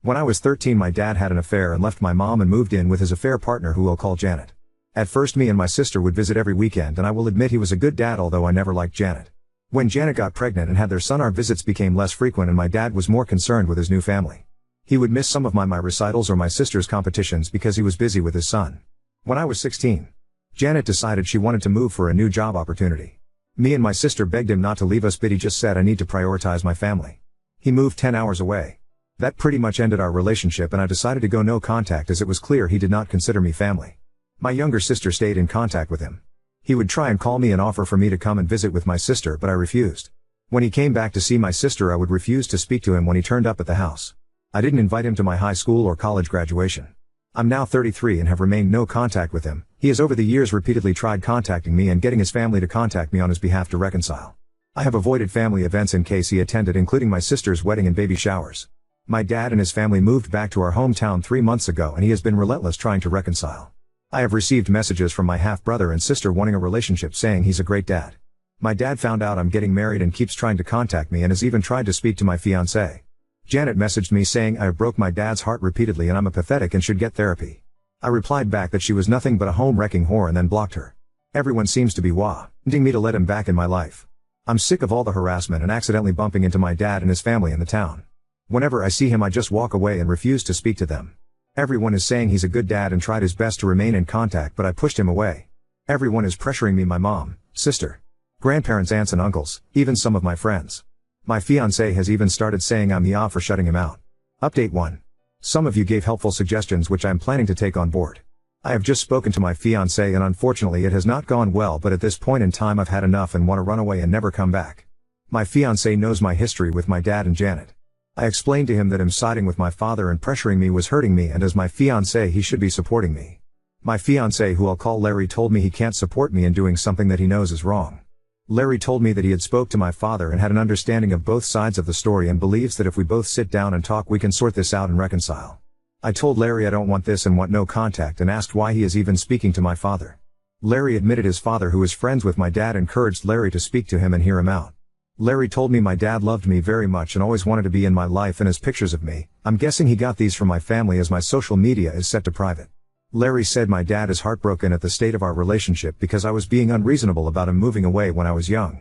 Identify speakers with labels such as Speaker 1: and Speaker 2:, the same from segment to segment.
Speaker 1: When I was 13, my dad had an affair and left my mom and moved in with his affair partner, who we'll call Janet. At first, me and my sister would visit every weekend, and I will admit he was a good dad, although I never liked Janet. When Janet got pregnant and had their son, our visits became less frequent and my dad was more concerned with his new family. He would miss some of my recitals or my sister's competitions because he was busy with his son. When I was 16, Janet decided she wanted to move for a new job opportunity. Me and my sister begged him not to leave us, but he just said, "I need to prioritize my family." He moved 10 hours away. That pretty much ended our relationship, and I decided to go no contact as it was clear he did not consider me family. My younger sister stayed in contact with him. He would try and call me and offer for me to come and visit with my sister, but I refused. When he came back to see my sister, I would refuse to speak to him when he turned up at the house. I didn't invite him to my high school or college graduation. I'm now 33 and have remained no contact with him. He has over the years repeatedly tried contacting me and getting his family to contact me on his behalf to reconcile. I have avoided family events in case he attended, including my sister's wedding and baby showers. My dad and his family moved back to our hometown 3 months ago, and he has been relentless trying to reconcile. I have received messages from my half-brother and sister wanting a relationship, saying he's a great dad. My dad found out I'm getting married and keeps trying to contact me and has even tried to speak to my fiancée. Janet messaged me saying I broke my dad's heart repeatedly and I'm pathetic and should get therapy. I replied back that she was nothing but a home-wrecking whore and then blocked her. Everyone seems to be wanting me to let him back in my life. I'm sick of all the harassment and accidentally bumping into my dad and his family in the town. Whenever I see him, I just walk away and refuse to speak to them. Everyone is saying he's a good dad and tried his best to remain in contact, but I pushed him away. Everyone is pressuring me, my mom, sister, grandparents, aunts and uncles, even some of my friends. My fiancé has even started saying I'm the for shutting him out. Update 1. Some of you gave helpful suggestions which I'm planning to take on board. I have just spoken to my fiancé and unfortunately it has not gone well, but at this point in time I've had enough and want to run away and never come back. My fiancé knows my history with my dad and Janet. I explained to him that him siding with my father and pressuring me was hurting me, and as my fiancé he should be supporting me. My fiancé, who I'll call Larry, told me he can't support me in doing something that he knows is wrong. Larry told me that he had spoke to my father and had an understanding of both sides of the story and believes that if we both sit down and talk we can sort this out and reconcile. I told Larry I don't want this and want no contact and asked why he is even speaking to my father. Larry admitted his father, who is friends with my dad, encouraged Larry to speak to him and hear him out. Larry told me my dad loved me very much and always wanted to be in my life, and his pictures of me, I'm guessing he got these from my family as my social media is set to private. Larry said my dad is heartbroken at the state of our relationship because I was being unreasonable about him moving away when I was young.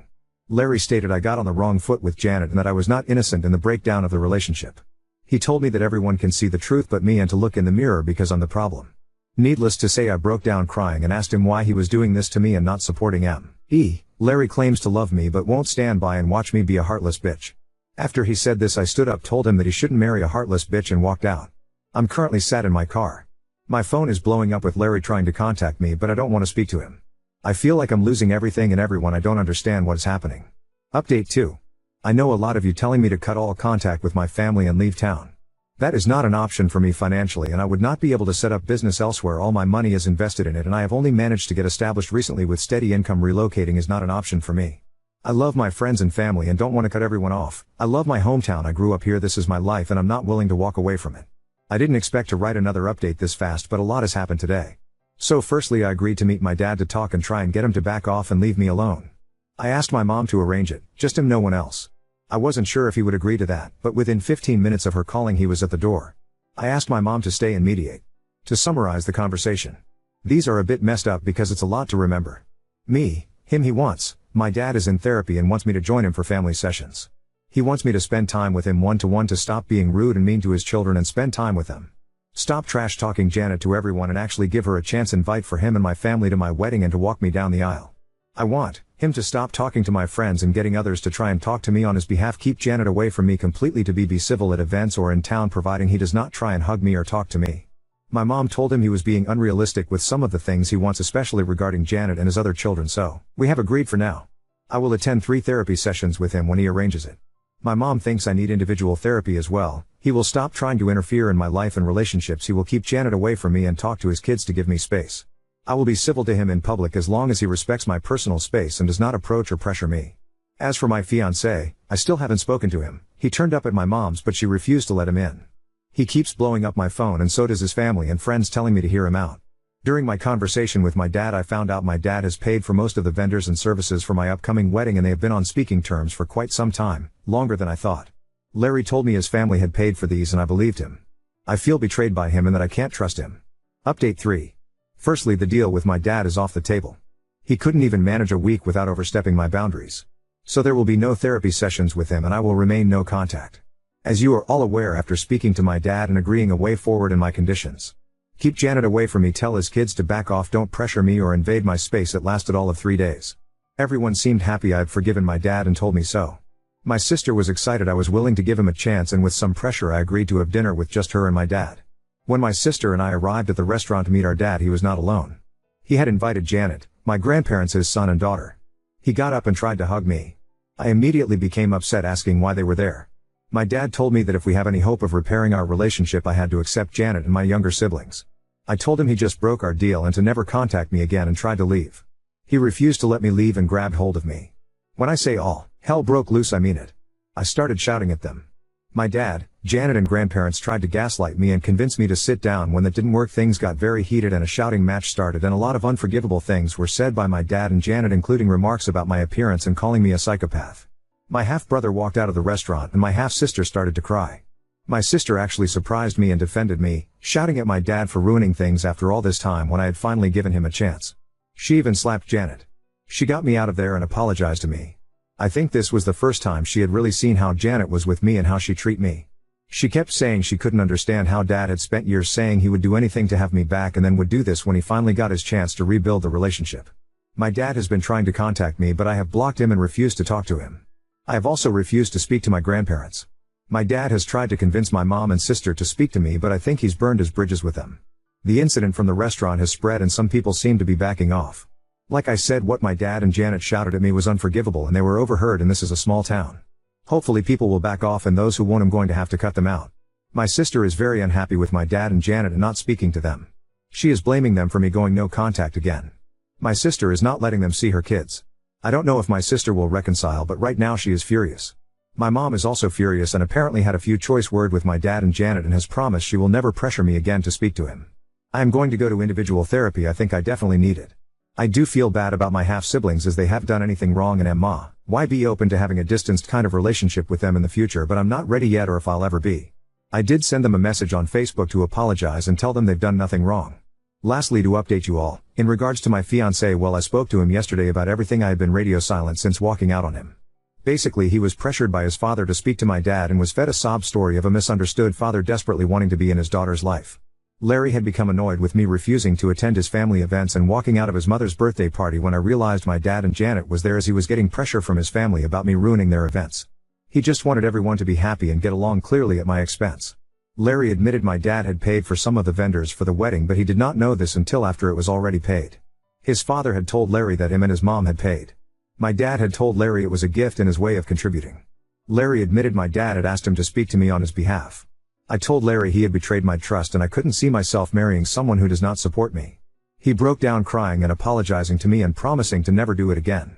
Speaker 1: Larry stated I got on the wrong foot with Janet and that I was not innocent in the breakdown of the relationship. He told me that everyone can see the truth but me, and to look in the mirror because I'm the problem. Needless to say, I broke down crying and asked him why he was doing this to me and not supporting me. Larry claims to love me but won't stand by and watch me be a heartless bitch. After he said this, I stood up, told him that he shouldn't marry a heartless bitch, and walked out. I'm currently sat in my car. My phone is blowing up with Larry trying to contact me, but I don't want to speak to him. I feel like I'm losing everything and everyone. I don't understand what is happening. Update 2. I know a lot of you telling me to cut all contact with my family and leave town. That is not an option for me financially, and I would not be able to set up business elsewhere. All my money is invested in it and I have only managed to get established recently with steady income. Relocating is not an option for me. I love my friends and family and don't want to cut everyone off. I love my hometown. I grew up here. This is my life and I'm not willing to walk away from it. I didn't expect to write another update this fast, but a lot has happened today. So firstly, I agreed to meet my dad to talk and try and get him to back off and leave me alone. I asked my mom to arrange it, just him, no one else. I wasn't sure if he would agree to that, but within 15 minutes of her calling he was at the door. I asked my mom to stay and mediate. To summarize the conversation. These are a bit messed up because it's a lot to remember. Me, him, he wants. My dad is in therapy and wants me to join him for family sessions. He wants me to spend time with him one-to-one, to stop being rude and mean to his children and spend time with them. Stop trash talking Janet to everyone and actually give her a chance. Invite for him and my family to my wedding and to walk me down the aisle. I want him to stop talking to my friends and getting others to try and talk to me on his behalf. Keep Janet away from me completely. To be civil at events or in town, providing he does not try and hug me or talk to me. My mom told him he was being unrealistic with some of the things he wants, especially regarding Janet and his other children, so we have agreed for now. I will attend 3 therapy sessions with him when he arranges it. My mom thinks I need individual therapy as well. He will stop trying to interfere in my life and relationships. He will keep Janet away from me and talk to his kids to give me space. I will be civil to him in public as long as he respects my personal space and does not approach or pressure me. As for my fiancé, I still haven't spoken to him. He turned up at my mom's but she refused to let him in. He keeps blowing up my phone and so does his family and friends, telling me to hear him out. During my conversation with my dad, I found out my dad has paid for most of the vendors and services for my upcoming wedding and they have been on speaking terms for quite some time, longer than I thought. Larry told me his family had paid for these and I believed him. I feel betrayed by him and that I can't trust him. Update 3. Firstly, the deal with my dad is off the table. He couldn't even manage a week without overstepping my boundaries. So there will be no therapy sessions with him and I will remain no contact. As you are all aware after speaking to my dad and agreeing a way forward in my conditions. Keep Janet away from me, tell his kids to back off, don't pressure me or invade my space. It lasted all of 3 days. Everyone seemed happy I had forgiven my dad and told me so. My sister was excited I was willing to give him a chance, and with some pressure I agreed to have dinner with just her and my dad. When my sister and I arrived at the restaurant to meet our dad, he was not alone. He had invited Janet, my grandparents, his son and daughter. He got up and tried to hug me. I immediately became upset, asking why they were there. My dad told me that if we have any hope of repairing our relationship I had to accept Janet and my younger siblings. I told him he just broke our deal and to never contact me again and tried to leave. He refused to let me leave and grabbed hold of me. When I say all hell broke loose, I mean it. I started shouting at them. My dad, Janet and grandparents tried to gaslight me and convince me to sit down. When that didn't work, things got very heated and a shouting match started, and a lot of unforgivable things were said by my dad and Janet, including remarks about my appearance and calling me a psychopath. My half-brother walked out of the restaurant and my half-sister started to cry. My sister actually surprised me and defended me, shouting at my dad for ruining things after all this time when I had finally given him a chance. She even slapped Janet. She got me out of there and apologized to me. I think this was the first time she had really seen how Janet was with me and how she treated me. She kept saying she couldn't understand how Dad had spent years saying he would do anything to have me back and then would do this when he finally got his chance to rebuild the relationship. My dad has been trying to contact me, but I have blocked him and refused to talk to him. I have also refused to speak to my grandparents. My dad has tried to convince my mom and sister to speak to me, but I think he's burned his bridges with them. The incident from the restaurant has spread and some people seem to be backing off. Like I said, what my dad and Janet shouted at me was unforgivable and they were overheard, and this is a small town. Hopefully people will back off, and those who won't, I'm going to have to cut them out. My sister is very unhappy with my dad and Janet and not speaking to them. She is blaming them for me going no contact again. My sister is not letting them see her kids. I don't know if my sister will reconcile, but right now she is furious. My mom is also furious and apparently had a few choice words with my dad and Janet and has promised she will never pressure me again to speak to him. I am going to go to individual therapy. I think I definitely need it. I do feel bad about my half-siblings as they haven't done anything wrong, and why be open to having a distanced kind of relationship with them in the future, but I'm not ready yet or if I'll ever be. I did send them a message on Facebook to apologize and tell them they've done nothing wrong. Lastly, to update you all, in regards to my fiancé, well, I spoke to him yesterday about everything. I had been radio silent since walking out on him. Basically, he was pressured by his father to speak to my dad and was fed a sob story of a misunderstood father desperately wanting to be in his daughter's life. Larry had become annoyed with me refusing to attend his family events and walking out of his mother's birthday party when I realized my dad and Janet was there, as he was getting pressure from his family about me ruining their events. He just wanted everyone to be happy and get along, clearly at my expense. Larry admitted my dad had paid for some of the vendors for the wedding, but he did not know this until after it was already paid. His father had told Larry that him and his mom had paid. My dad had told Larry it was a gift and his way of contributing. Larry admitted my dad had asked him to speak to me on his behalf. I told Larry he had betrayed my trust and I couldn't see myself marrying someone who does not support me. He broke down crying and apologizing to me and promising to never do it again.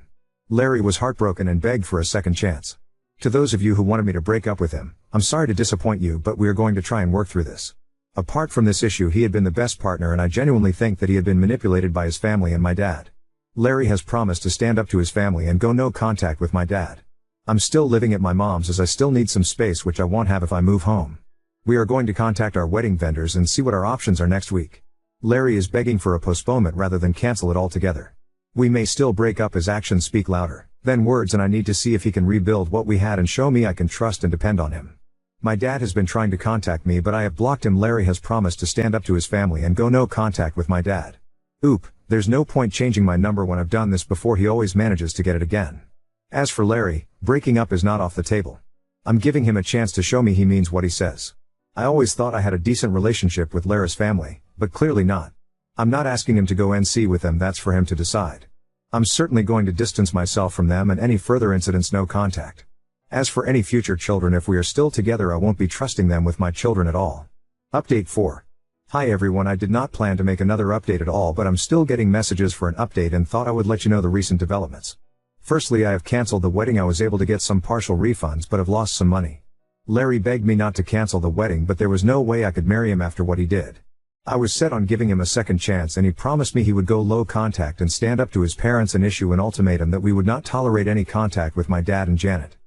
Speaker 1: Larry was heartbroken and begged for a second chance. To those of you who wanted me to break up with him, I'm sorry to disappoint you, but we are going to try and work through this. Apart from this issue, he had been the best partner and I genuinely think that he had been manipulated by his family and my dad. Larry has promised to stand up to his family and go no contact with my dad. I'm still living at my mom's as I still need some space, which I won't have if I move home. We are going to contact our wedding vendors and see what our options are next week. Larry is begging for a postponement rather than cancel it altogether. We may still break up, his actions speak louder than words, and I need to see if he can rebuild what we had and show me I can trust and depend on him. My dad has been trying to contact me, but I have blocked him. Larry has promised to stand up to his family and go no contact with my dad. Oop, there's no point changing my number when I've done this before. He always manages to get it again. As for Larry, breaking up is not off the table. I'm giving him a chance to show me he means what he says. I always thought I had a decent relationship with Larry's family, but clearly not. I'm not asking him to go NC with them, that's for him to decide. I'm certainly going to distance myself from them and any further incidents, no contact. As for any future children, if we are still together, I won't be trusting them with my children at all. Update 4. Hi everyone, I did not plan to make another update at all, but I'm still getting messages for an update and thought I would let you know the recent developments. Firstly, I have cancelled the wedding. I was able to get some partial refunds but have lost some money. Larry begged me not to cancel the wedding, but there was no way I could marry him after what he did. I was set on giving him a second chance and he promised me he would go low contact and stand up to his parents and issue an ultimatum that we would not tolerate any contact with my dad and Janet.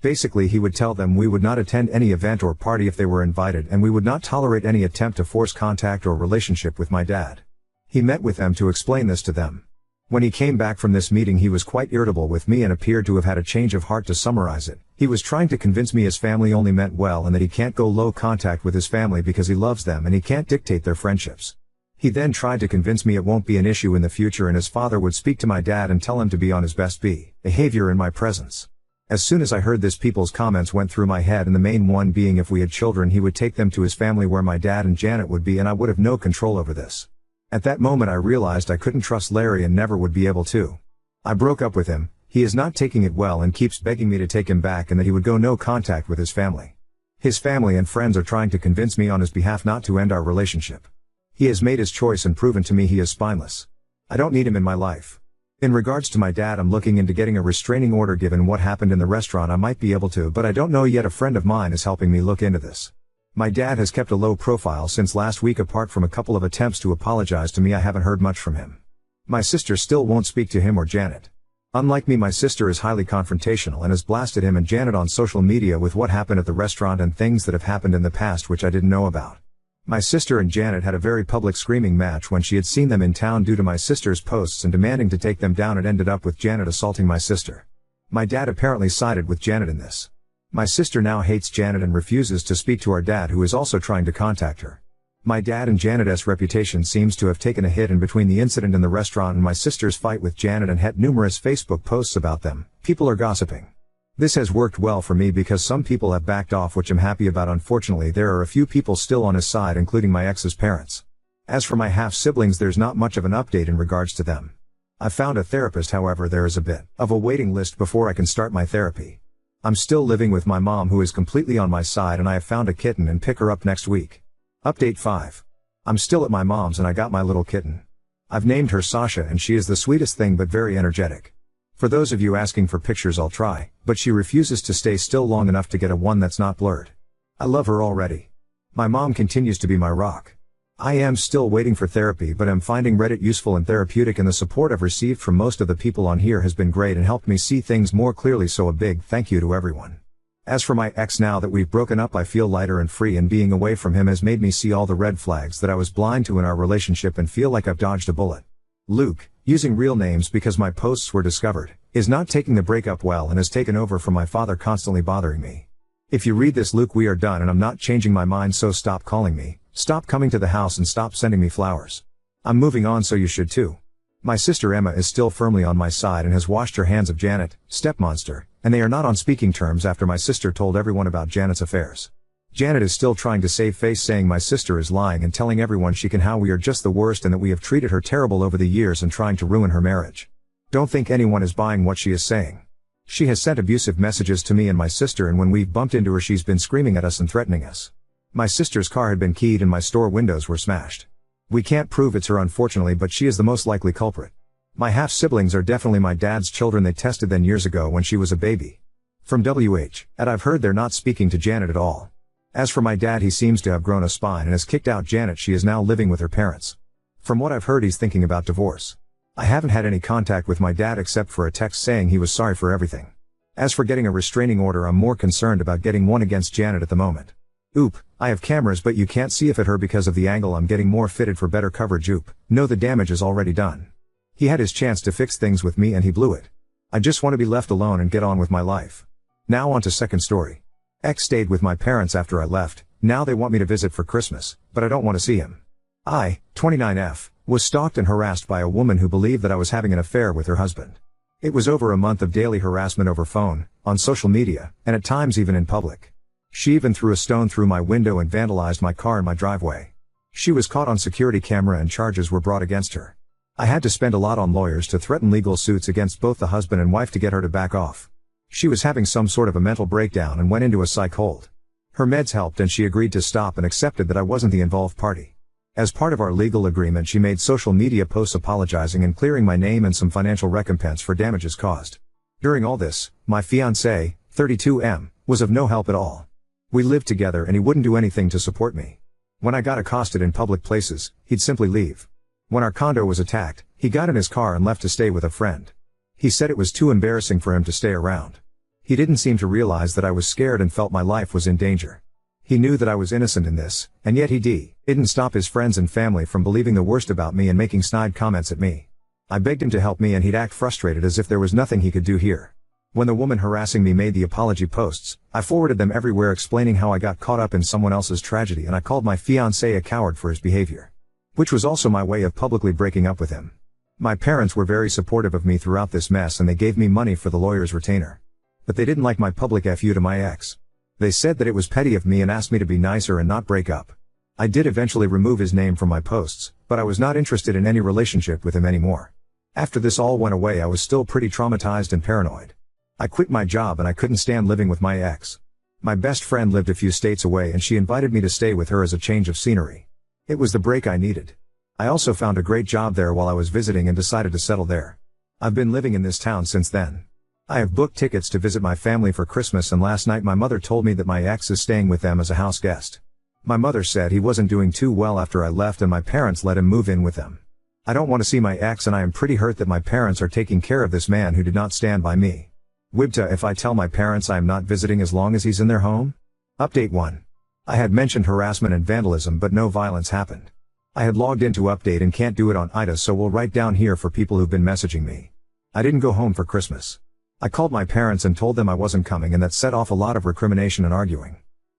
Speaker 1: Basically, he would tell them we would not attend any event or party if they were invited, and we would not tolerate any attempt to force contact or relationship with my dad. He met with them to explain this to them. When he came back from this meeting, he was quite irritable with me and appeared to have had a change of heart. To summarize it, he was trying to convince me his family only meant well and that he can't go low contact with his family because he loves them and he can't dictate their friendships. He then tried to convince me it won't be an issue in the future and his father would speak to my dad and tell him to be on his best behavior in my presence. As soon as I heard this, people's comments went through my head, and the main one being if we had children he would take them to his family where my dad and Janet would be, and I would have no control over this. At that moment I realized I couldn't trust Larry and never would be able to. I broke up with him. He is not taking it well and keeps begging me to take him back and that he would go no contact with his family. His family and friends are trying to convince me on his behalf not to end our relationship. He has made his choice and proven to me he is spineless. I don't need him in my life. In regards to my dad, I'm looking into getting a restraining order. Given what happened in the restaurant, I might be able to, but I don't know yet. A friend of mine is helping me look into this. My dad has kept a low profile since last week. Apart from a couple of attempts to apologize to me, I haven't heard much from him. My sister still won't speak to him or Janet. Unlike me, my sister is highly confrontational and has blasted him and Janet on social media with what happened at the restaurant and things that have happened in the past which I didn't know about. My sister and Janet had a very public screaming match when she had seen them in town due to my sister's posts and demanding to take them down. It ended up with Janet assaulting my sister. My dad apparently sided with Janet in this. My sister now hates Janet and refuses to speak to our dad, who is also trying to contact her. My dad and Janet's reputation seems to have taken a hit, and between the incident in the restaurant and my sister's fight with Janet and had numerous Facebook posts about them, people are gossiping. This has worked well for me because some people have backed off, which I'm happy about. Unfortunately, there are a few people still on his side, including my ex's parents. As for my half-siblings, there's not much of an update in regards to them. I've found a therapist, however there is a bit of a waiting list before I can start my therapy. I'm still living with my mom, who is completely on my side, and I have found a kitten and pick her up next week. Update 5. I'm still at my mom's and I got my little kitten. I've named her Sasha and she is the sweetest thing but very energetic. For those of you asking for pictures, I'll try, but she refuses to stay still long enough to get a one that's not blurred. I love her already. My mom continues to be my rock. I am still waiting for therapy, but I'm finding Reddit useful and therapeutic, and the support I've received from most of the people on here has been great and helped me see things more clearly, so a big thank you to everyone. As for my ex, now that we've broken up, I feel lighter and free, and being away from him has made me see all the red flags that I was blind to in our relationship and feel like I've dodged a bullet. Luke, using real names because my posts were discovered, is not taking the breakup well and has taken over from my father, constantly bothering me. If you read this, Luke, we are done and I'm not changing my mind, so stop calling me, stop coming to the house, and stop sending me flowers. I'm moving on, so you should too. My sister Emma is still firmly on my side and has washed her hands of Janet, stepmonster, and they are not on speaking terms after my sister told everyone about Janet's affairs. Janet is still trying to save face, saying my sister is lying and telling everyone she can how we are just the worst and that we have treated her terrible over the years and trying to ruin her marriage. Don't think anyone is buying what she is saying. She has sent abusive messages to me and my sister, and when we've bumped into her she's been screaming at us and threatening us. My sister's car had been keyed and my store windows were smashed. We can't prove it's her, unfortunately, but she is the most likely culprit. My half-siblings are definitely my dad's children. They tested them years ago when she was a baby. From WH, and I've heard they're not speaking to Janet at all. As for my dad, he seems to have grown a spine and has kicked out Janet. She is now living with her parents. From what I've heard, he's thinking about divorce. I haven't had any contact with my dad except for a text saying he was sorry for everything. As for getting a restraining order, I'm more concerned about getting one against Janet at the moment. Oop, I have cameras but you can't see if at her because of the angle. I'm getting more fitted for better coverage. Oop, no, the damage is already done. He had his chance to fix things with me and he blew it. I just want to be left alone and get on with my life. Now on to second story. Ex stayed with my parents after I left. Now they want me to visit for Christmas, but I don't want to see him. I, 29F, was stalked and harassed by a woman who believed that I was having an affair with her husband. It was over a month of daily harassment over phone, on social media, and at times even in public. She even threw a stone through my window and vandalized my car in my driveway. She was caught on security camera and charges were brought against her. I had to spend a lot on lawyers to threaten legal suits against both the husband and wife to get her to back off. She was having some sort of a mental breakdown and went into a psych hold. Her meds helped and she agreed to stop and accepted that I wasn't the involved party. As part of our legal agreement, she made social media posts apologizing and clearing my name and some financial recompense for damages caused. During all this, my fiancé, 32M, was of no help at all. We lived together and he wouldn't do anything to support me. When I got accosted in public places, he'd simply leave. When our condo was attacked, he got in his car and left to stay with a friend. He said it was too embarrassing for him to stay around. He didn't seem to realize that I was scared and felt my life was in danger. He knew that I was innocent in this, and yet he didn't stop his friends and family from believing the worst about me and making snide comments at me. I begged him to help me and he'd act frustrated as if there was nothing he could do here. When the woman harassing me made the apology posts, I forwarded them everywhere explaining how I got caught up in someone else's tragedy and I called my fiancé a coward for his behavior. Which was also my way of publicly breaking up with him. My parents were very supportive of me throughout this mess and they gave me money for the lawyer's retainer. But they didn't like my public FU to my ex. They said that it was petty of me and asked me to be nicer and not break up. I did eventually remove his name from my posts, but I was not interested in any relationship with him anymore. After this all went away I was still pretty traumatized and paranoid. I quit my job and I couldn't stand living with my ex. My best friend lived a few states away and she invited me to stay with her as a change of scenery. It was the break I needed. I also found a great job there while I was visiting and decided to settle there. I've been living in this town since then. I have booked tickets to visit my family for Christmas and last night my mother told me that my ex is staying with them as a house guest. My mother said he wasn't doing too well after I left and my parents let him move in with them. I don't want to see my ex and I am pretty hurt that my parents are taking care of this man who did not stand by me. Wibta, if I tell my parents I am not visiting as long as he's in their home? Update 1. I had mentioned harassment and vandalism but no violence happened. I had logged into update and can't do it on IDA so we'll write down here for people who've been messaging me. I didn't go home for Christmas. I called my parents and told them I wasn't coming and that set off a lot of recrimination and arguing.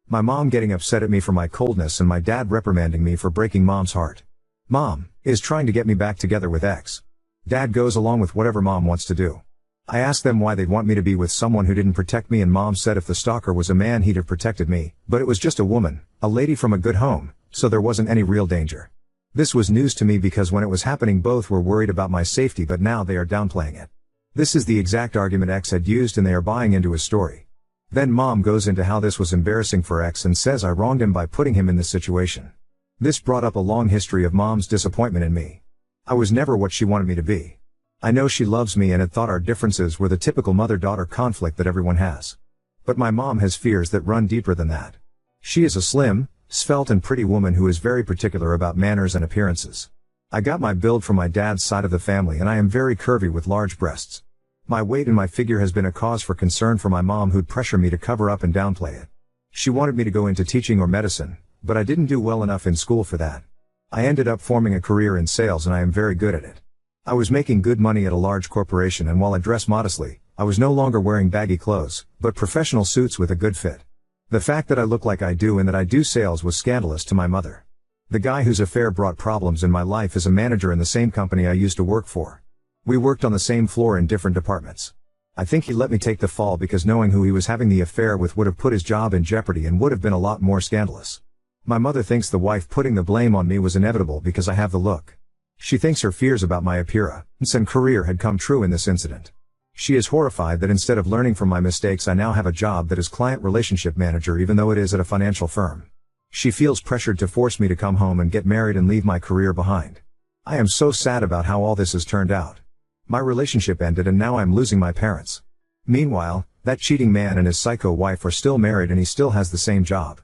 Speaker 1: My mom getting upset at me for my coldness and my dad reprimanding me for breaking mom's heart. Mom is trying to get me back together with ex. Dad goes along with whatever mom wants to do. I asked them why they'd want me to be with someone who didn't protect me and mom said if the stalker was a man he'd have protected me, but it was just a woman, a lady from a good home, so there wasn't any real danger. This was news to me because when it was happening both were worried about my safety but now they are downplaying it. This is the exact argument X had used and they are buying into his story. Then mom goes into how this was embarrassing for X and says I wronged him by putting him in this situation. This brought up a long history of mom's disappointment in me. I was never what she wanted me to be. I know she loves me and had thought our differences were the typical mother-daughter conflict that everyone has. But my mom has fears that run deeper than that. She is a slim, svelte and pretty woman who is very particular about manners and appearances. I got my build from my dad's side of the family and I am very curvy with large breasts. My weight and my figure has been a cause for concern for my mom who'd pressure me to cover up and downplay it. She wanted me to go into teaching or medicine, but I didn't do well enough in school for that. I ended up forming a career in sales and I am very good at it. I was making good money at a large corporation and while I dress modestly, I was no longer wearing baggy clothes, but professional suits with a good fit. The fact that I look like I do and that I do sales was scandalous to my mother. The guy whose affair brought problems in my life is a manager in the same company I used to work for. We worked on the same floor in different departments. I think he let me take the fall because knowing who he was having the affair with would have put his job in jeopardy and would have been a lot more scandalous. My mother thinks the wife putting the blame on me was inevitable because I have the look. She thinks her fears about my appearance and career had come true in this incident. She is horrified that instead of learning from my mistakes I now have a job that is client relationship manager even though it is at a financial firm. She feels pressured to force me to come home and get married and leave my career behind. I am so sad about how all this has turned out. My relationship ended and now I'm losing my parents. Meanwhile, that cheating man and his psycho wife are still married and he still has the same job.